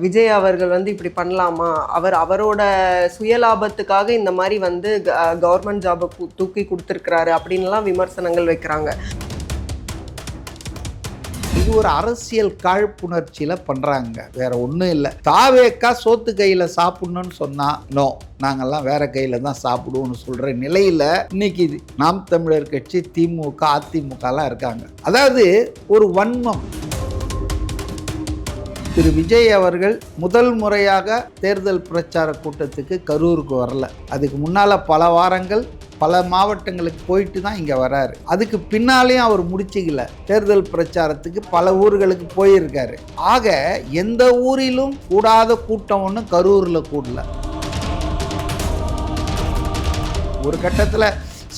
விஜய் அவர்கள் வந்து இப்படி பண்ணலாமா, அவரோட சுயலாபத்துக்காக இந்த மாதிரி வந்து கவர்மெண்ட் ஜாபை தூக்கி கொடுத்துருக்கிறாரு அப்படின்லாம் விமர்சனங்கள் வைக்கிறாங்க. இது ஒரு அரசியல் காழ்ப்புணர்ச்சியில் பண்ணுறாங்க, வேற ஒன்றும் இல்லை. தாவேக்கா சோத்து கையில் சாப்பிடணும்னு சொன்னால் நோ, நாங்கள்லாம் வேற கையில் தான் சாப்பிடுவோம்னு சொல்கிற நிலையில் இன்னைக்கு நாம் தமிழர் கட்சி, திமுக, அதிமுகலாம் இருக்காங்க. அதாவது ஒரு வன்மம். திரு விஜய் அவர்கள் முதல் முறையாக தேர்தல் பிரச்சார கூட்டத்துக்கு கரூருக்கு வரல. அதுக்கு முன்னால் பல வாரங்கள் பல மாவட்டங்களுக்கு போயிட்டு தான் இங்கே வராரு. அதுக்கு பின்னாலேயும் அவர் முடிச்சிக்கல, தேர்தல் பிரச்சாரத்துக்கு பல ஊர்களுக்கு போயிருக்காரு. ஆக எந்த ஊரிலும் கூடாத கூட்டம் ஒன்றும் கரூரில் கூடல. ஒரு கட்டத்தில்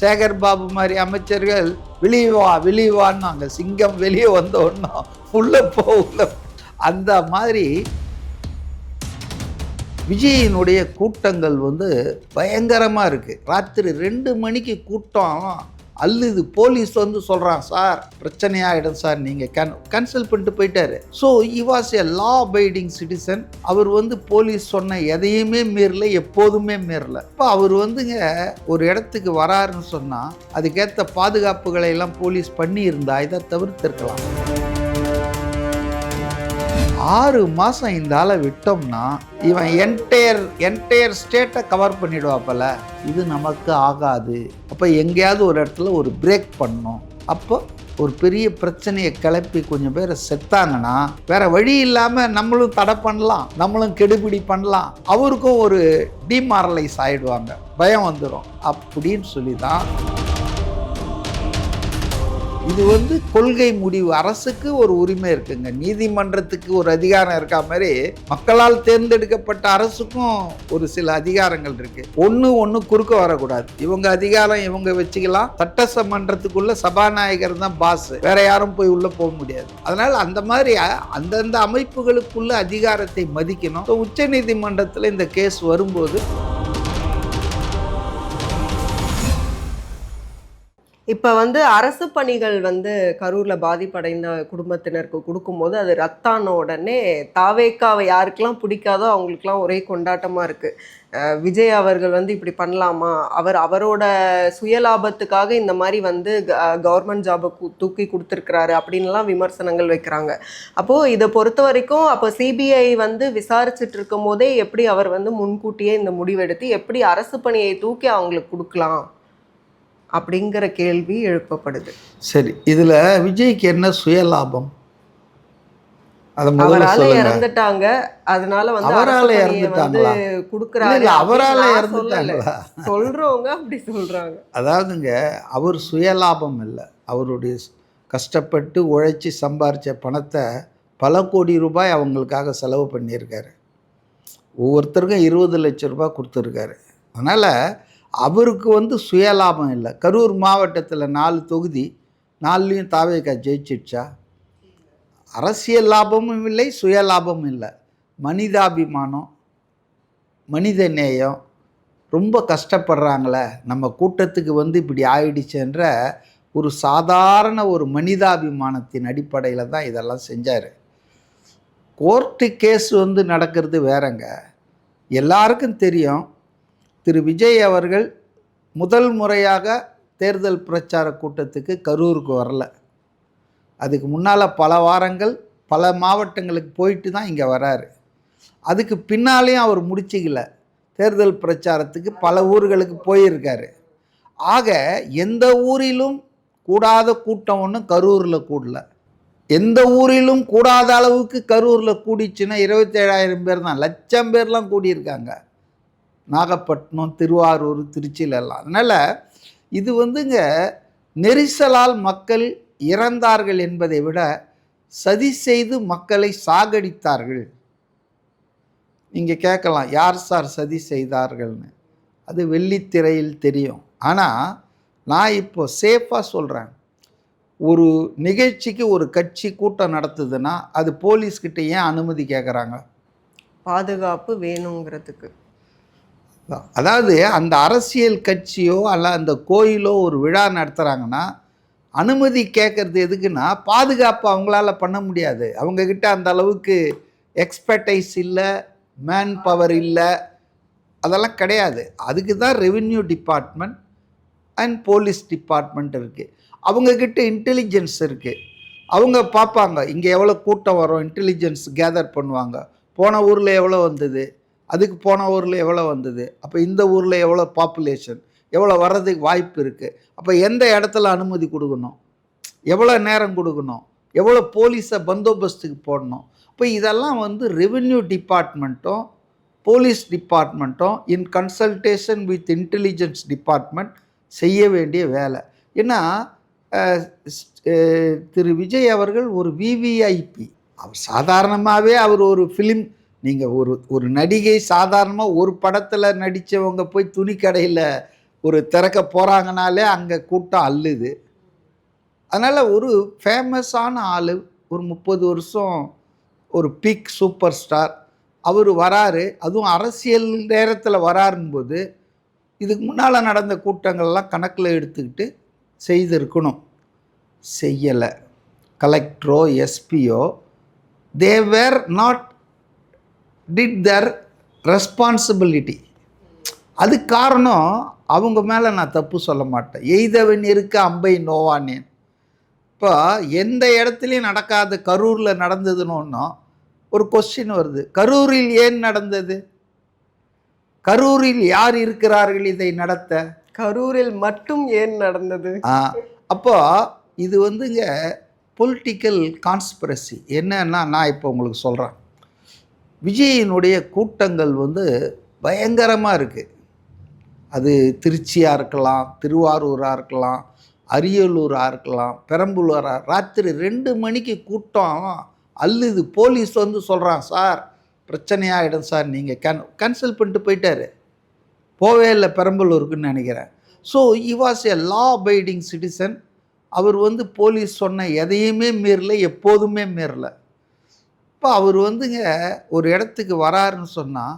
சேகர் பாபு மாதிரி அமைச்சர்கள் வெளியவான்னு அங்கே சிங்கம் வெளியே வந்த ஒன்றும் உள்ள போகல. அந்த மாதிரி விஜயினுடைய கூட்டங்கள் வந்து பயங்கரமாக இருக்குது. ராத்திரி 2 மணிக்கு கூட்டம் அல்லுது. போலீஸ் வந்து சொல்கிறான், சார் பிரச்சனையாகிடும் சார், நீங்கள் கேன்சல் பண்ணிட்டு போயிட்டாரு. So he was a law abiding citizen. அவர் வந்து போலீஸ் சொன்ன எதையுமே மீறல, எப்போதுமே மீறல. இப்போ அவர் வந்துங்க ஒரு இடத்துக்கு வராருன்னு சொன்னால் அதுக்கேற்ற பாதுகாப்புகளை எல்லாம் போலீஸ் பண்ணியிருந்தா இதை தவிர்த்திருக்கலாம். 6 மாதம் இந்த ஆளை விட்டோம்னா இவன் என்டையர் ஸ்டேட்டை கவர் பண்ணிடுவாப்பல. இது நமக்கு ஆகாது. அப்போ எங்கேயாவது ஒரு இடத்துல ஒரு பிரேக் பண்ணணும். அப்போ ஒரு பெரிய பிரச்சனையை கிளப்பி கொஞ்சம் பேரை செத்தாங்கன்னா வேற வழி இல்லாமல் நம்மளும் தடை பண்ணலாம், நம்மளும் கெடுபிடி பண்ணலாம், அவருக்கும் ஒரு டிமாரலைஸ் ஆகிடுவாங்க, பயம் வந்துடும் அப்படின்னு சொல்லி தான் இது வந்து கொள்கை முடிவு. அரசுக்கு ஒரு உரிமை இருக்குங்க, நீதிமன்றத்துக்கு ஒரு அதிகாரம் இருக்கா மாதிரி மக்களால் தேர்ந்தெடுக்கப்பட்ட அரசுக்கும் ஒரு சில அதிகாரங்கள் இருக்கு. ஒன்று குறுக்க வரக்கூடாது. இவங்க அதிகாரம் இவங்க வச்சுக்கலாம். சட்டமன்றத்துக்குள்ள சபாநாயகர் தான் பாஸ், வேற யாரும் போய் உள்ள போக முடியாது. அதனால அந்த மாதிரி அந்தந்த அமைப்புகளுக்குள்ள அதிகாரத்தை மதிக்கணும். உச்ச நீதிமன்றத்தில் இந்த கேஸ் வரும்போது இப்போ வந்து அரசு பணிகள் வந்து கரூரில் பாதிப்படைந்த குடும்பத்தினருக்கு கொடுக்கும்போது அது ரத்தான உடனே தாவேக்காவை யாருக்கெல்லாம் பிடிக்காதோ அவங்களுக்குலாம் ஒரே கொண்டாட்டமாக இருக்குது. விஜய் அவர்கள் வந்து இப்படி பண்ணலாமா, அவரோட சுயலாபத்துக்காக இந்த மாதிரி வந்து கவர்மெண்ட் ஜாபை தூக்கி கொடுத்துருக்கிறாரு அப்படின்லாம் விமர்சனங்கள் வைக்கிறாங்க. அப்போது இதை பொறுத்த வரைக்கும் அப்போ சிபிஐ வந்து விசாரிச்சுட்டு இருக்கும் போதே எப்படி அவர் வந்து முன்கூட்டியே இந்த முடிவெடுத்து எப்படி அரசு பணியை தூக்கி அவங்களுக்கு கொடுக்கலாம் அப்படிங்கிற கேள்வி எழுப்பப்படுது. சரி, இதுல விஜய்க்கு என்ன சுயலாபம்? அவரால இறந்துட்டாங்க, அதனால வந்து அவரால இறந்துட்டாங்களா? குடுக்குறாரு. அவரால இறந்துட்டாங்களா சொல்றவங்க அப்படி சொல்றாங்க. அதாவதுங்க, அவர் சுயலாபம் இல்லை, அவருடைய கஷ்டப்பட்டு உழைச்சி சம்பாரிச்ச பணத்தை பல கோடி ரூபாய் அவங்களுக்காக செலவு பண்ணியிருக்காரு. ஒவ்வொருத்தருக்கும் 20 லட்சம் ரூபாய் கொடுத்துருக்காரு. அதனால் அவருக்கு வந்து சுயலாபம் இல்லை. கரூர் மாவட்டத்தில் 4 தொகுதி, 4லையும் தாவேக்கா ஜெயிச்சிடுச்சா? அரசியல் லாபமும் இல்லை, சுயலாபமும் இல்லை. மனிதாபிமானம், மனித நேயம், ரொம்ப கஷ்டப்படுறாங்களே, நம்ம கூட்டத்துக்கு வந்து இப்படி ஆயிடுச்சுன்ற ஒரு சாதாரண ஒரு மனிதாபிமானத்தின் அடிப்படையில் தான் இதெல்லாம் செஞ்சார். கோர்ட்டு கேஸ் வந்து நடக்கிறது வேறங்க. எல்லாருக்கும் தெரியும், திரு விஜய் அவர்கள் முதல் முறையாக தேர்தல் பிரச்சார கூட்டத்துக்கு கரூருக்கு வரல. அதுக்கு முன்னால் பல வாரங்கள் பல மாவட்டங்களுக்கு போயிட்டு தான் இங்கே வராரு. அதுக்கு பின்னாலேயும் அவர் முடிச்சிக்கல, தேர்தல் பிரச்சாரத்துக்கு பல ஊர்களுக்கு போயிருக்காரு. ஆக எந்த ஊரிலும் கூடாத கூட்டம் ஒன்றும் கரூரில் கூடல. எந்த ஊரிலும் கூடாத அளவுக்கு கரூரில் கூடிச்சுன்னா 27,000 பேர் தான், லட்சம் பேர்லாம் கூடியிருக்காங்க. நாகப்பட்டினம், திருவாரூர், திருச்சியிலெல்லாம். அதனால் இது வந்துங்க நெரிசலால் மக்கள் இறந்தார்கள் என்பதை விட சதி செய்து மக்களை சாகடித்தார்கள். நீங்கள் கேட்கலாம், யார் சார் சதி செய்தார்கள்னு? அது வெள்ளித்திரையில் தெரியும். ஆனால் நான் இப்போ சேஃபாக சொல்கிறேன், ஒரு நிகழ்ச்சிக்கு ஒரு கட்சி கூட்டம் நடத்துதுன்னா அது போலீஸ்கிட்ட ஏன் அனுமதி கேட்குறாங்க? பாதுகாப்பு வேணுங்கிறதுக்கு. அதாவது அந்த அரசியல் கட்சியோ அல்ல அந்த கோயிலோ ஒரு விழா நடத்துகிறாங்கன்னா அனுமதி கேட்குறது எதுக்குன்னா, பாதுகாப்பு அவங்களால பண்ண முடியாது, அவங்கக்கிட்ட அந்த அளவுக்கு எக்ஸ்பர்டைஸ் இல்லை, மேன் பவர் இல்லை, அதெல்லாம் கிடையாது. அதுக்கு தான் revenue department and police department இருக்குது. அவங்கக்கிட்ட இன்டெலிஜென்ஸ் இருக்குது. அவங்க பார்ப்பாங்க இங்கே எவ்வளோ கூட்டம் வரும், இன்டெலிஜென்ஸ் கேதர் பண்ணுவாங்க. போன ஊரில் எவ்வளோ வந்தது, அதுக்கு போன ஊரில் எவ்வளோ வந்தது, அப்போ இந்த ஊரில் எவ்வளோ பாப்புலேஷன், எவ்வளோ வர்றதுக்கு வாய்ப்பு இருக்குது, அப்போ எந்த இடத்துல அனுமதி கொடுக்கணும், எவ்வளோ நேரம் கொடுக்கணும், எவ்வளோ போலீஸை பந்தோபஸ்துக்கு போடணும். இப்போ இதெல்லாம் வந்து ரெவென்யூ டிபார்ட்மெண்ட்டும் போலீஸ் டிபார்ட்மெண்ட்டும் in consultation with intelligence department செய்ய வேண்டிய வேலை. ஏன்னா திரு விஜய் அவர்கள் ஒரு விவிஐபி. அவர் சாதாரணமாகவே அவர் ஒரு ஃபிலிம், நீங்கள் ஒரு நடிகை சாதாரணமாக ஒரு படத்தில் நடித்தவங்க போய் துணி கடையில் ஒரு திறக்க போகிறாங்கனாலே அங்கே கூட்டம் அள்ளுது. அதனால் ஒரு ஃபேமஸான ஆள், ஒரு 30 வருஷம் ஒரு பீக் சூப்பர் ஸ்டார், அவர் வராரு, அதுவும் அரசியல் நேரத்தில் வராருங்கும்போது இதுக்கு முன்னால் நடந்த கூட்டங்கள்லாம் கணக்கில் எடுத்துக்கிட்டு செய்திருக்கணும். செய்யலை. கலெக்டரோ எஸ்பியோ they were not did their responsibility. அது காரணம் அவங்க மேலே நான் தப்பு சொல்ல மாட்டேன். எய்தவன் இருக்க அம்பை நோவானேன். இப்போ எந்த இடத்துலையும் நடக்காத கரூரில் நடந்ததுன்னு ஒரு கொஸ்டின் வருது. கரூரில் ஏன் நடந்தது? கரூரில் யார் இருக்கிறார்கள் இதை நடத்த? கரூரில் மட்டும் ஏன் நடந்தது? அப்போ இது வந்துங்க பொலிட்டிக்கல் கான்ஸ்பிரசி. என்னன்னா நான் இப்போ உங்களுக்கு சொல்கிறேன். விஜயினுடைய கூட்டங்கள் வந்து பயங்கரமாக இருக்குது. அது திருச்சியாக இருக்கலாம், திருவாரூராக இருக்கலாம், அரியலூராக இருக்கலாம், பெரம்பலூராக. ராத்திரி 2 மணிக்கு கூட்டம் அள்ளுது. போலீஸ் வந்து சொல்கிறான், சார் பிரச்சனையாகிடும் சார், நீங்கள் கேன்சல் பண்ணிட்டு போயிட்டார். போவே இல்லை பெரம்பலூருக்குன்னு நினைக்கிறேன். So he was a law abiding citizen. அவர் வந்து போலீஸ் சொன்ன எதையுமே மீறல, எப்போதுமே மீறல. இப்போ அவர் வந்துங்க ஒரு இடத்துக்கு வராருன்னு சொன்னால்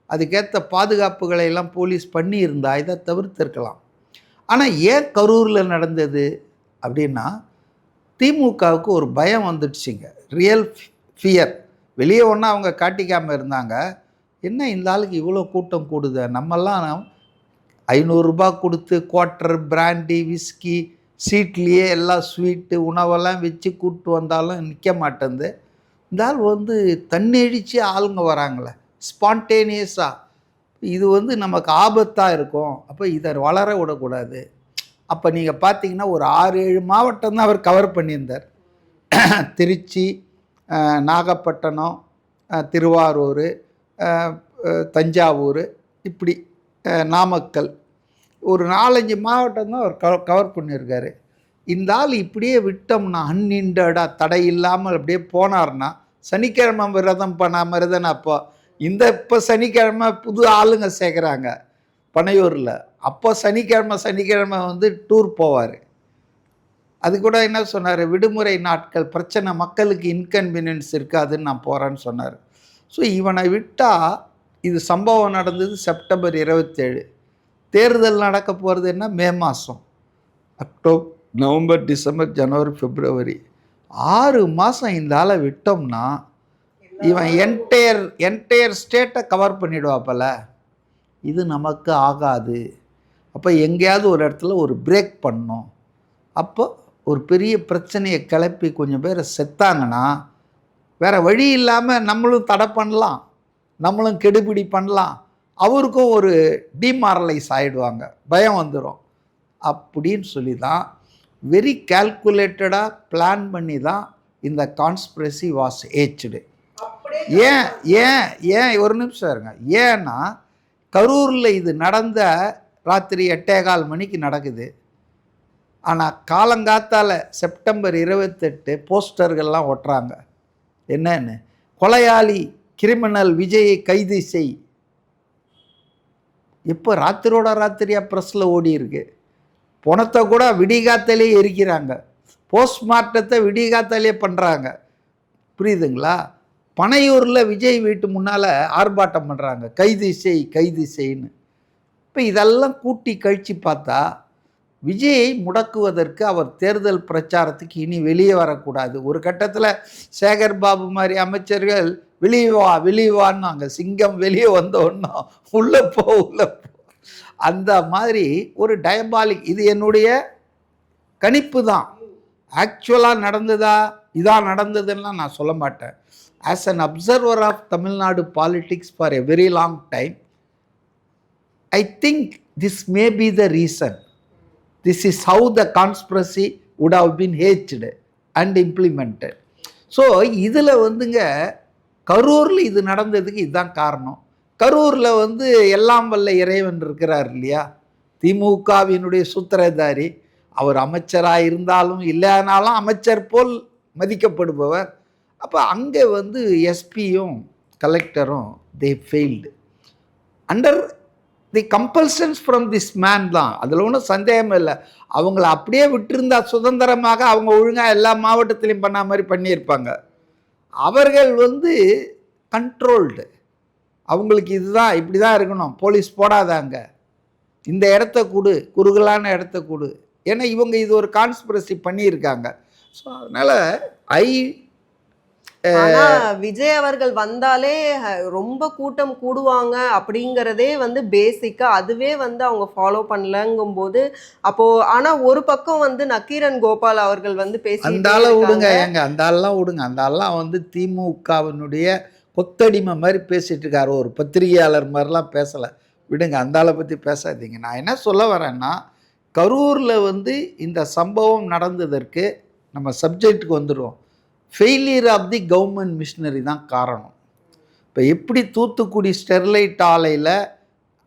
அதுக்கேற்ற பாதுகாப்புகளை எல்லாம் போலீஸ் பண்ணியிருந்தா இதை தவிர்த்திருக்கலாம். ஆனால் ஏன் கரூரில் நடந்தது அப்படின்னா, திமுகவுக்கு ஒரு பயம் வந்துடுச்சுங்க, ரியல் ஃபியர். வெளியே ஒன்றா அவங்க காட்டிக்காமல் இருந்தாங்க. என்ன இந்த ஆளுக்கு இவ்வளோ கூட்டம் கூடுது, நம்மெல்லாம் 500 ரூபாய் கொடுத்து குவார்ட்டர், பிராண்டி, விஸ்கி, சீட்லேயே எல்லாம் ஸ்வீட்டு உணவெல்லாம் வச்சு கூப்பிட்டு வந்தாலும் நிற்க மாட்டேங்குது. இந்த ஆள் வந்து தண்ணெழிச்சு ஆளுங்க வராங்களே ஸ்பான்டேனியஸாக, இது வந்து நமக்கு ஆபத்தாக இருக்கும். அப்போ இதை வளர விடக்கூடாது. அப்போ நீங்கள் பார்த்தீங்கன்னா ஒரு 6-7 மாவட்டம் தான் அவர் கவர் பண்ணியிருந்தார். திருச்சி, நாகப்பட்டினம், திருவாரூர், தஞ்சாவூர், இப்படி நாமக்கல், ஒரு 4-5 மாவட்டம் தான் அவர் கவர் பண்ணியிருக்காரு. இந்த ஆள் இப்படியே விட்டோம்னா அன்இண்டடாக தடை இல்லாமல் அப்படியே போனார்னா, சனிக்கிழமை விரதம் பண்ணாமல் இருந்தேன். அப்போ இப்போ சனிக்கிழமை புது ஆளுங்க சேர்க்குறாங்க பனையூரில். அப்போ சனிக்கிழமை வந்து டூர் போவார். அது கூட என்ன சொன்னார், விடுமுறை நாட்கள் பிரச்சனை, மக்களுக்கு இன்கன்வீனியன்ஸ் இருக்காதுன்னு நான் போகிறேன்னு சொன்னார். ஸோ இவனை விட்டால், இது சம்பவம் நடந்தது செப்டம்பர் 27, தேர்தல் நடக்க போகிறது என்ன மே மாதம், அக்டோபர், நவம்பர், டிசம்பர், ஜனவரி, பிப்ரவரி, 6 மாதம் இந்த ஆளை விட்டோம்னா இவன் என்டையர் ஸ்டேட்டை கவர் பண்ணிவிடுவாப்பல. இது நமக்கு ஆகாது. அப்போ எங்கேயாவது ஒரு இடத்துல ஒரு பிரேக் பண்ணணும். அப்போ ஒரு பெரிய பிரச்சனையை கிளப்பி கொஞ்சம் பேரை செத்தாங்கன்னா வேறு வழி இல்லாமல் நம்மளும் தடை பண்ணலாம், நம்மளும் கெடுபிடி பண்ணலாம், அவருக்கும் ஒரு டிமாரலைஸ் ஆகிடுவாங்க, பயம் வந்துடும். அப்படின்னு சொல்லி தான் வெரி கால்குலேட்டடாக பிளான் பண்ணி தான் இந்த கான்ஸ்பிரசி வாஸ் ஏச்சுடு. ஏன் ஒரு நிமிஷம் இருங்க. ஏன்னா கரூரில் இது நடந்த ராத்திரி 8:15 மணிக்கு நடக்குது. ஆனால் காலங்காத்தால் செப்டம்பர் 28 போஸ்டர்கள்லாம் ஒட்டுறாங்க. என்னன்னு, கொலையாளி கிரிமினல் விஜயை கைது செய். இப்போ ராத்திரியாக ப்ரெஸ்ஸில் ஓடி இருக்கு. பணத்தை கூட விடிகாத்தாலே எரிக்கிறாங்க, போஸ்ட்மார்ட்டத்தை விடிகாத்தாலே பண்ணுறாங்க. புரியுதுங்களா? பனையூரில் விஜய் வீட்டு முன்னால் ஆர்ப்பாட்டம் பண்ணுறாங்க, கைது செய் கைது செய்ன்னு. இப்போ இதெல்லாம் கூட்டி கழித்து பார்த்தா விஜயை முடக்குவதற்கு அவர் தேர்தல் பிரச்சாரத்துக்கு இனி வெளியே வரக்கூடாது. ஒரு கட்டத்தில் சேகர் பாபு மாதிரி அமைச்சர்கள் வெளியே வான்னாங்க. சிங்கம் வெளியே வந்தோன்னா உள்ளே போ. அந்த மாதிரி ஒரு டயபாலிக். இது என்னுடைய கணிப்பு தான். ஆக்சுவலாக நடந்ததா இதான் நடந்ததுன்னா நான் சொல்ல மாட்டேன். As an observer of Tamil Nadu politics for a very long time, I think this may be the reason. This is how the conspiracy would have been hatched and implemented. So இதில் வந்துங்க கரூரில் இது நடந்ததுக்கு இதுதான் காரணம். கரூரில் வந்து எல்லாம் வல்ல இறைவன் இருக்கிறார் இல்லையா, திமுகவினுடைய சூத்திரதாரி. அவர் அமைச்சராக இருந்தாலும் இல்லைனாலும் அமைச்சர் போல் மதிக்கப்படுபவர். அப்போ அங்கே வந்து எஸ்பியும் கலெக்டரும் they failed under the compulsions from this man தான். அதில் ஒன்றும் சந்தேகமே இல்லை. அவங்கள அப்படியே விட்டுருந்தா சுதந்திரமாக அவங்க ஒழுங்காக எல்லா மாவட்டத்திலையும் பண்ண மாதிரி பண்ணியிருப்பாங்க. அவர்கள் வந்து கண்ட்ரோல்டு. அவங்களுக்கு இதுதான் இப்படி தான் இருக்கணும், போலீஸ் போடாதாங்க, இந்த இடத்த கொடு, குறுகலான இடத்த கொடு. ஏன்னா இவங்க இது ஒரு கான்ஸ்பிரசி பண்ணியிருக்காங்க. ஸோ அதனால் ஆனா விஜய் அவர்கள் வந்தாலே ரொம்ப கூட்டம் கூடுவாங்க அப்படிங்கிறதே வந்து பேசிக்கா அதுவே வந்து அவங்க ஃபாலோ பண்ணலங்கும் போது அப்போ ஆனா ஒரு பக்கம் வந்து நக்கீரன் கோபால் அவர்கள் வந்து அந்த ஆளை விடுங்க, ஏங்க அந்த ஆள்லாம் விடுங்க. அந்த ஆள்லாம் வந்து திமுகவினுடைய கொத்தடிமை மாதிரி பேசிட்டு இருக்காரு. ஒரு பத்திரிகையாளர் மாதிரிலாம் பேசலை. விடுங்க, அந்த ஆளை பற்றி பேசாதீங்க. நான் என்ன சொல்ல வரேன்னா, கரூரில் வந்து இந்த சம்பவம் நடந்ததற்கு நம்ம சப்ஜெக்டுக்கு வந்துடுவோம். Failure of the government machinery தான் காரணம். இப்போ எப்படி தூத்துக்குடி ஸ்டெர்லைட் ஆலையில்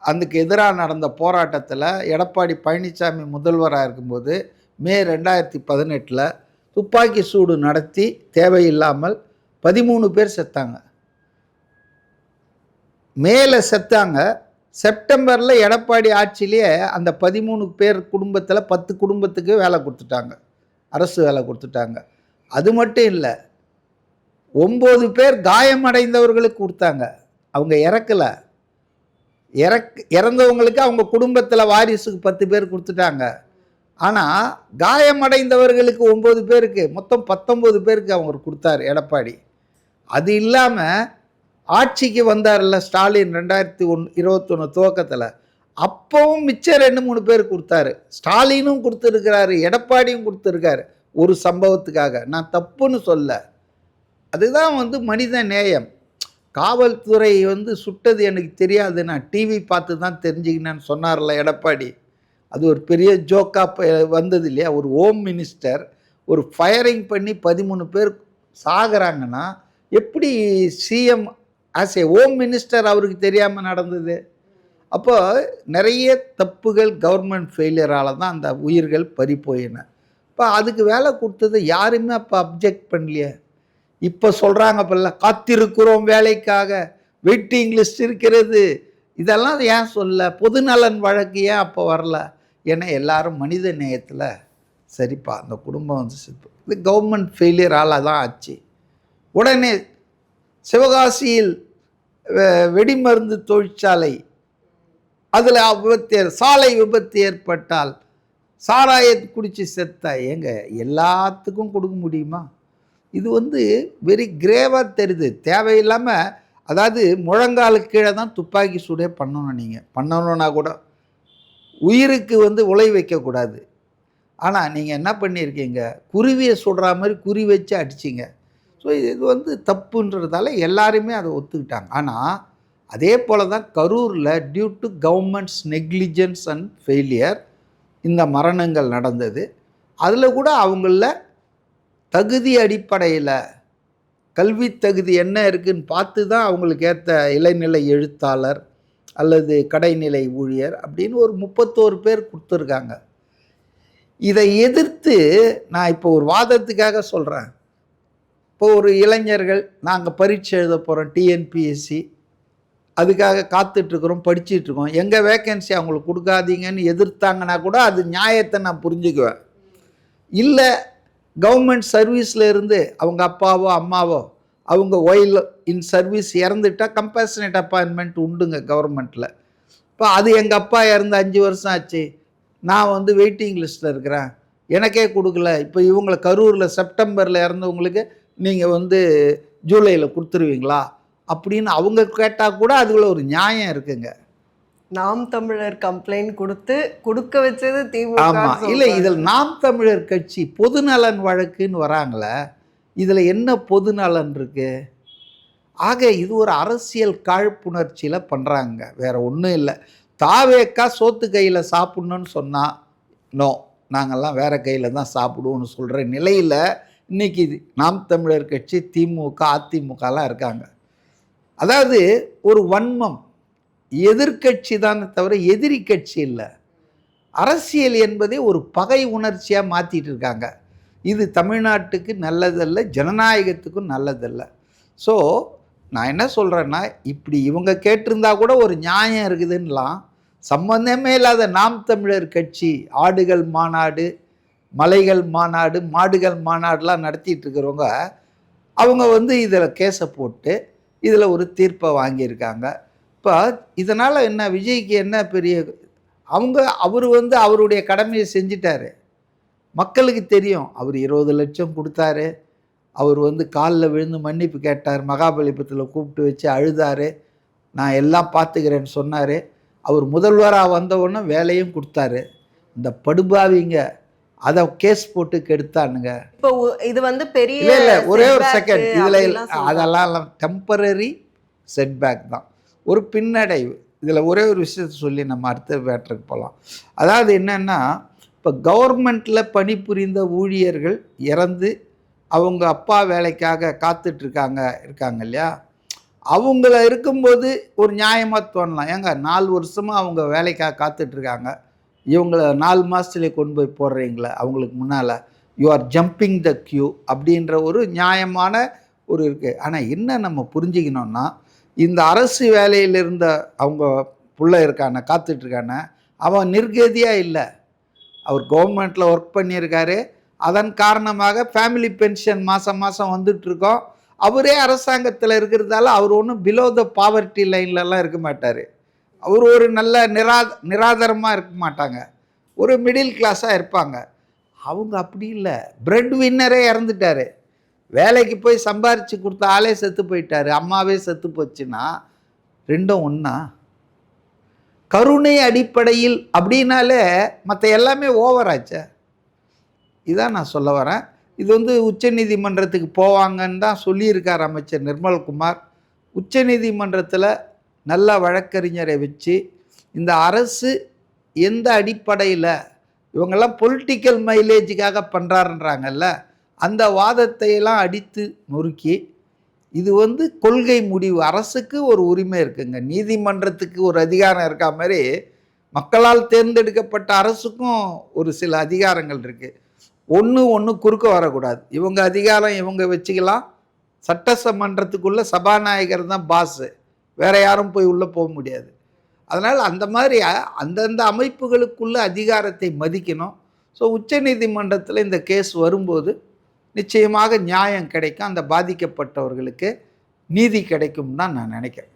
அதுக்கு எதிராக நடந்த போராட்டத்தில் எடப்பாடி பழனிசாமி முதல்வராக இருக்கும்போது மே 2018 துப்பாக்கி சூடு நடத்தி தேவையில்லாமல் 13 பேர் செத்தாங்க. மேலே செத்தாங்க. செப்டம்பரில் எடப்பாடி ஆட்சியிலேயே அந்த 13 பேர் குடும்பத்தில் 10 குடும்பத்துக்கு வேலை கொடுத்துட்டாங்க, அரசு வேலை கொடுத்துட்டாங்க. அது மட்டும் இல்லை, 9 பேர் காயமடைந்தவர்களுக்கு கொடுத்தாங்க. அவங்க இறக்கலை. இறந்தவங்களுக்கு அவங்க குடும்பத்தில் வாரிசுக்கு 10 பேர் கொடுத்துட்டாங்க. ஆனால் காயமடைந்தவர்களுக்கு 9 பேருக்கு மொத்தம் 19 பேருக்கு அவங்க கொடுத்தாரு எடப்பாடி. அது இல்லாமல் ஆட்சிக்கு வந்தார்ல ஸ்டாலின் 2021 துவக்கத்தில், அப்பவும் மிச்சம் 2-3 பேர் கொடுத்தாரு. ஸ்டாலினும் கொடுத்துருக்கிறாரு, எடப்பாடியும் கொடுத்துருக்காரு ஒரு சம்பவத்துக்காக. நான் தப்புன்னு சொல்ல, அதுதான் வந்து மனித நேயம். காவல்துறை வந்து சுட்டது எனக்கு தெரியாது, நான் டிவி பார்த்து தான் தெரிஞ்சுக்கினேன்னு சொன்னார்ல எடப்பாடி. அது ஒரு பெரிய ஜோக்காக வந்தது இல்லையா? ஒரு ஹோம் மினிஸ்டர் ஒரு ஃபயரிங் பண்ணி 13 பேர் சாகிறாங்கன்னா எப்படி CM as a home minister அவருக்கு தெரியாமல் நடந்தது? அப்போ நிறைய தப்புகள் கவர்மெண்ட் ஃபெயிலியரால் தான் அந்த உயிர்கள் பறி போயின. இப்போ அதுக்கு வேலை கொடுத்தது யாருமே அப்போ அப்ஜெக்ட் பண்ணலையே. இப்போ சொல்கிறாங்க, அப்போல்ல காத்திருக்கிறோம் வேலைக்காக, வெயிட்டிங் லிஸ்ட் இருக்கிறது, இதெல்லாம் ஏன் சொல்ல? பொதுநலன் வழக்கு ஏன் அப்போ வரல? ஏன்னா எல்லாரும் மனித நேயத்தில் சரிப்பா அந்த குடும்பம் வந்து இது கவர்மெண்ட் ஃபெயிலியரால் தான் ஆச்சு. உடனே சிவகாசியில் வெடிமருந்து தொழிற்சாலை, அதில் சாலை விபத்து ஏற்பட்டால் சாராயத்தை குடித்து செத்தா ஏங்க எல்லாத்துக்கும் கொடுக்க முடியுமா? இது வந்து வெரி கிரேவாக தெரியுது. தேவையில்லாமல், அதாவது முழங்காலுக்கு கீழே தான் துப்பாக்கி சூடே பண்ணணும். நீங்கள் பண்ணணுன்னா கூட உயிருக்கு வந்து உலை வைக்கக்கூடாது. ஆனால் நீங்கள் என்ன பண்ணியிருக்கீங்க, குருவியை சுடுற மாதிரி குறி வச்சு அடிச்சிங்க. ஸோ இது வந்து தப்புன்றதால எல்லாருமே அதை ஒத்துக்கிட்டாங்க. ஆனால் அதே போல் தான் கரூரில் due to government's negligence and failure இந்த மரணங்கள் நடந்தது. அதில் கூட அவங்கள தகுதி அடிப்படையில் கல்வி தகுதி என்ன இருக்குதுன்னு பார்த்து தான் அவங்களுக்கு ஏற்ற இளநிலை எழுத்தாளர் அல்லது கடைநிலை ஊழியர் அப்படின்னு ஒரு 31 பேர் கொடுத்துருக்காங்க. இதை எதிர்த்து நான் இப்போ ஒரு வாதத்துக்காக சொல்கிறேன். இப்போ ஒரு இளைஞர்கள் நாங்கள் பரீட்சை எழுத போகிறோம், டிஎன்பிஎஸ்சி, அதுக்காக காத்துட்ருக்குறோம், படிச்சிட்ருக்கோம், எங்கள் வேக்கன்சி அவங்களுக்கு கொடுக்காதீங்கன்னு எதிர்த்தாங்கன்னா கூட அது நியாயத்தை நான் புரிஞ்சுக்குவேன். இல்லை கவர்மெண்ட் சர்வீஸில் இருந்து அவங்க அப்பாவோ அம்மாவோ அவங்க ஒயில் இன் சர்வீஸ் இறந்துட்டால் கம்பேஷனேட் அப்பாயின்மெண்ட் உண்டுங்க கவர்மெண்ட்டில். இப்போ அது எங்கள் அப்பா இறந்து 5 வருஷம் ஆச்சு, நான் வந்து வெயிட்டிங் லிஸ்ட்டில் இருக்கிறேன், எனக்கே கொடுக்கல, இப்போ இவங்கள கரூரில் செப்டம்பரில் இறந்தவங்களுக்கு நீங்கள் வந்து ஜூலையில் கொடுத்துருவீங்களா அப்படின்னு அவங்க கேட்டால் கூட அதுக்குள்ள ஒரு நியாயம் இருக்குங்க. நாம் தமிழர் கம்ப்ளைண்ட் கொடுக்க வச்சது திமுக. ஆமாம், இல்லை இதில் நாம் தமிழர் கட்சி பொதுநலன் வழக்குன்னு வராங்களே, இதில் என்ன பொதுநலன் இருக்கு? ஆக இது ஒரு அரசியல் காழ்ப்புணர்ச்சியில் பண்ணுறாங்க, வேற ஒன்றும் இல்லை. தாவேக்கா சோத்து கையில் சாப்பிட்ணுன்னு சொன்னால் நோ, நாங்கள்லாம் வேற கையில் தான் சாப்பிடுவோன்னு சொல்கிற நிலையில் இன்னைக்கு நாம் தமிழர் கட்சி, திமுக, அதிமுகலாம் இருக்காங்க. அதாவது ஒரு வன்மம், எதிர்கட்சி தானே தவிர எதிரி கட்சி இல்லை. அரசியல் என்பதே ஒரு பகை உணர்ச்சியாக மாற்றிட்டு இருக்காங்க. இது தமிழ்நாட்டுக்கு நல்லதல்ல, ஜனநாயகத்துக்கும் நல்லதல்ல. ஸோ நான் என்ன சொல்கிறேன்னா, இப்படி இவங்க கேட்டிருந்தா கூட ஒரு நியாயம் இருக்குதுன்னெலாம், சம்பந்தமே இல்லாத நாம் தமிழர் கட்சி ஆடுகள் மாநாடு, மலைகள் மாநாடு, மாடுகள் மாநாடுலாம் நடத்திட்டு இருக்கிறவங்க, அவங்க வந்து இதில் கேஸை போட்டு இதில் ஒரு தீர்ப்பை வாங்கியிருக்காங்க. இப்போ இதனால் என்ன, விஜய்க்கு என்ன பெரிய, அவர் வந்து அவருடைய கடமையை செஞ்சிட்டாரு. மக்களுக்கு தெரியும், அவர் 20 லட்சம் கொடுத்தாரு, அவர் வந்து காலில் விழுந்து மன்னிப்பு கேட்டார், மகாபலிபுரத்தில் கூப்பிட்டு வச்சு அழுதார், நான் எல்லாம் பார்த்துக்கிறேன்னு சொன்னார். அவர் முதல்வராக வந்தவுடனே வேலையும் கொடுத்தாரு. இந்த படுபாவிங்க அதை கேஸ் போட்டு கெடுத்தானுங்க. இப்போ இது வந்து பெரிய இல்லை ஒரே ஒரு செகண்ட், இதில் அதெல்லாம் டெம்பரரி செட்பேக் தான், ஒரு பின்னடைவு. இதில் ஒரே ஒரு விஷயத்தை சொல்லி நம்ம அடுத்த மேட்டருக்கு போகலாம். அதாவது என்னென்னா, இப்போ கவர்மெண்ட்டில் பணிபுரிந்த ஊழியர்கள் இறந்து அவங்க அப்பா வேலைக்காக இருக்காங்க இல்லையா, அவங்கள இருக்கும்போது ஒரு நியாயமாக தோணலாம். ஏங்க 4 வருஷமாக அவங்க வேலைக்காக காத்துட்ருக்காங்க, இவங்கள 4 மாதத்துலேயே கொண்டு போய் போடுறீங்களே அவங்களுக்கு முன்னால், you are jumping the Q அப்படின்ற ஒரு நியாயமான ஒரு இருக்குது. ஆனால் என்ன நம்ம புரிஞ்சுக்கணுன்னா, இந்த அரசு வேலையில் இருந்த அவங்க புள்ள இருக்கான காத்துட்ருக்கான, அவன் நிர்கதியாக இல்லை, அவர் கவர்மெண்ட்டில் ஒர்க் பண்ணியிருக்காரு, அதன் காரணமாக ஃபேமிலி பென்ஷன் மாதம் மாதம் வந்துட்டுருக்கோம். அவரே அரசாங்கத்தில் இருக்கிறதால அவர் ஒன்றும் பிலோ த பாவர்ட்டி லைன்லலாம் இருக்க மாட்டார். அவர் ஒரு நல்ல நிராதரமாக இருக்க மாட்டாங்க, ஒரு மிடில் கிளாஸாக இருப்பாங்க. அவங்க அப்படி இல்லை, பிரெட் வின்னரே இறந்துட்டார், வேலைக்கு போய் சம்பாரித்து கொடுத்த ஆளே செத்து போயிட்டார், அம்மாவே செத்து போச்சுன்னா ரெண்டும் ஒன்றா? கருணை அடிப்படையில் அப்படின்னாலே மற்ற எல்லாமே ஓவராச்சே. இதான் நான் சொல்ல வரேன். இது வந்து உச்சநீதிமன்றத்துக்கு போவாங்கன்னு தான் சொல்லியிருக்கார் அமைச்சர் நிர்மல்குமார். உச்சநீதிமன்றத்தில் நல்ல வழக்கறிஞரை வச்சு இந்த அரசு எந்த அடிப்படையில், இவங்கெல்லாம் பொலிட்டிக்கல் மைலேஜுக்காக பண்ணுறாருன்றாங்கல்ல, அந்த வாதத்தையெல்லாம் அடித்து நொறுக்கி, இது வந்து கொள்கை முடிவு, அரசுக்கு ஒரு உரிமை இருக்குங்க, நீதிமன்றத்துக்கு ஒரு அதிகாரம் இருக்கா மாதிரி மக்களால் தேர்ந்தெடுக்கப்பட்ட அரசுக்கும் ஒரு சில அதிகாரங்கள் இருக்குது. ஒன்று குறுக்க வரக்கூடாது. இவங்க அதிகாரம் இவங்க வச்சுக்கலாம், சட்டமன்றத்துக்குள்ளே சபாநாயகர் தான் பாஸு, வேறு யாரும் போய் உள்ளே போக முடியாது. அதனால் அந்த மாதிரி அந்தந்த அமைப்புகளுக்குள்ள அதிகாரத்தை மதிக்கணும். ஸோ உச்சநீதிமன்றத்தில் இந்த கேஸ் வரும்போது நிச்சயமாக நியாயம் கிடைக்கும், அந்த பாதிக்கப்பட்டவர்களுக்கு நீதி கிடைக்கும் தான் நான் நினைக்கிறேன்.